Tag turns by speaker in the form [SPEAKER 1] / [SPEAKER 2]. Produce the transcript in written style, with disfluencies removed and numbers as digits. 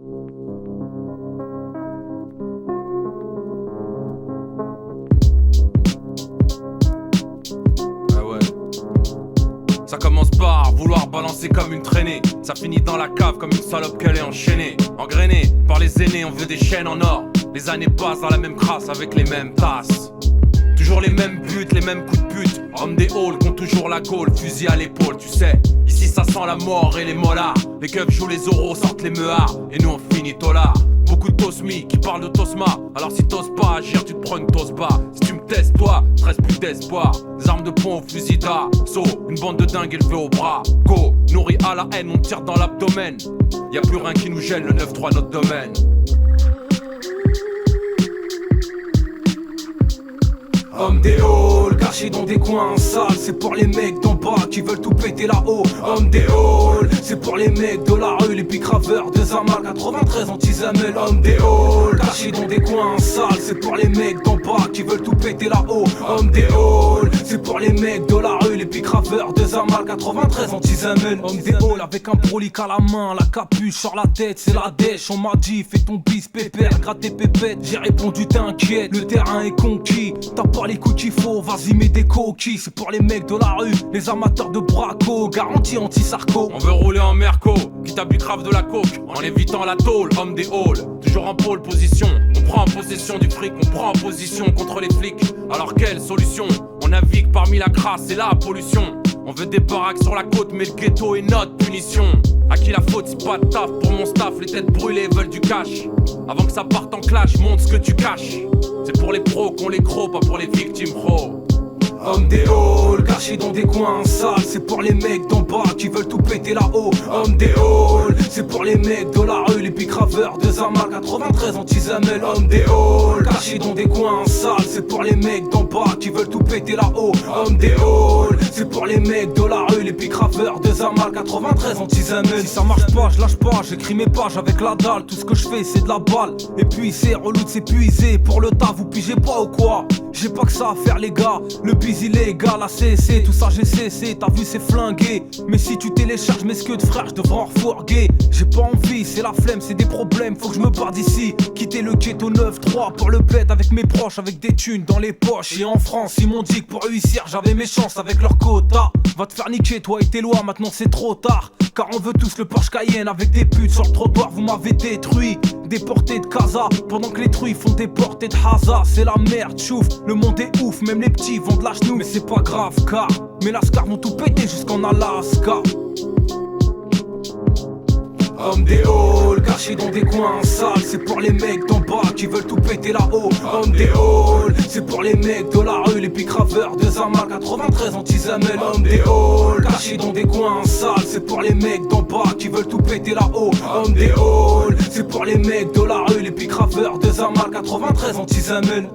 [SPEAKER 1] Ah ouais. Ça commence par vouloir balancer comme une traînée. Ça finit dans la cave comme une salope qu'elle est enchaînée. Engrainée par les aînés, on veut des chaînes en or. Les années passent dans la même crasse avec les mêmes tasses. Toujours les mêmes buts, les mêmes coups de pute. Hommes des halls qui ont toujours la gaule, fusil à l'épaule, tu sais. Ici ça sent la mort et les mollards. Les keufs jouent les oraux, sortent les meuhards. Et nous on finit tolard. Beaucoup de tosmi qui parlent de tosma. Alors si t'oses pas agir, tu te prends une tosse bas. Si tu me testes toi, te reste plus d'espoir. Des armes de poing au fusil d'assaut. Une bande de dingues élevée au bras. Go, nourri à la haine, on tire dans l'abdomen. Y'a plus rien qui nous gêne, le 9-3 notre domaine.
[SPEAKER 2] Hommes des halls, cachés dans des coins sales, c'est pour les mecs d'en bas qui veulent tout péter là-haut. Hommes des halls, c'est pour les mecs de la rue, les picraveurs de Zamal 93 anti-Zamel. Hommes des halls, cachés dans des coins sales, c'est pour les mecs d'en bas qui veulent tout péter là-haut. Hommes des halls, c'est pour les mecs de la rue, les picraveurs de Zamal 93 anti-Zamel. Hommes des halls avec un brolic à la main, la capuche sur la tête, c'est la dèche. On m'a dit fais ton bis pépère, gratte tes pépettes. J'ai répondu t'inquiète, le terrain est conquis. T'as pas les coups qu'il faut, vas-y mets des coquilles. C'est pour les mecs de la rue, les amateurs de braco. Garantie anti-sarco.
[SPEAKER 1] On veut rouler en merco, quitte à bu grave de la coke. En évitant la tôle, homme des halls. Toujours en pôle position, on prend en possession du fric. On prend en position contre les flics. Alors quelle solution? On navigue parmi la crasse et la pollution. On veut des baraques sur la côte, mais le ghetto est notre punition. À qui la faute si pas de taf pour mon staff? Les têtes brûlées veulent du cash. Avant que ça parte en clash, montre ce que tu caches. C'est pour les pros qu'on les crocs, pas pour les victimes pro.
[SPEAKER 2] Hommes des halls, cachés dans des coins sales, c'est pour les mecs d'en bas qui veulent tout péter là-haut. Hommes des halls, c'est pour les mecs de la rue, les picraveurs de Zamal 93 anti-Zamel. Hommes des halls, cachés dans des coins sales, c'est pour les mecs d'en bas qui veulent tout péter là-haut. Hommes des halls, c'est pour les mecs de la rue, les picraveurs de Zamal 93 anti-Zamel. Si ça marche pas, je lâche pas, j'écris mes pages avec la dalle. Tout ce que je fais c'est de la balle. Et puis c'est relou de s'épuiser. Pour le taf vous pigez pas ou quoi? J'ai pas que ça à faire les gars. Le biz illégal, la CC, tout ça j'ai cessé. T'as vu c'est flingué. Mais si tu télécharges mes scuds frère, je devrais en refourguer. J'ai pas envie, c'est la flemme, c'est des problèmes. Faut que je me barre d'ici. Quitter le ghetto 9-3 pour le bête avec mes proches, avec des thunes dans les poches. Et en France ils m'ont dit que pour réussir j'avais mes chances avec leur quota. Va te faire niquer toi et tes lois, maintenant c'est trop tard. Car on veut tous le Porsche Cayenne avec des putes sur le trottoir, vous m'avez détruit. Déporté de casa, pendant que les truies font déporter de Haza. C'est la merde, chouf, le monde est ouf, même les petits vendent de la chenouf. Mais c'est pas grave car mes lascars vont tout péter jusqu'en Alaska. Hommes des halls, cachés dans des coins sales, c'est pour les mecs d'en bas qui veulent tout péter là-haut. Hommes des halls, c'est pour les mecs de la rue, les picraveurs de Zamal 93 anti-Zamel. Hommes des halls, cachés dans des coins sales, c'est pour les mecs d'en bas qui veulent tout péter là-haut. Hommes des halls, c'est pour les mecs de la rue, les picraveurs de Zamal 93 anti-Zamel.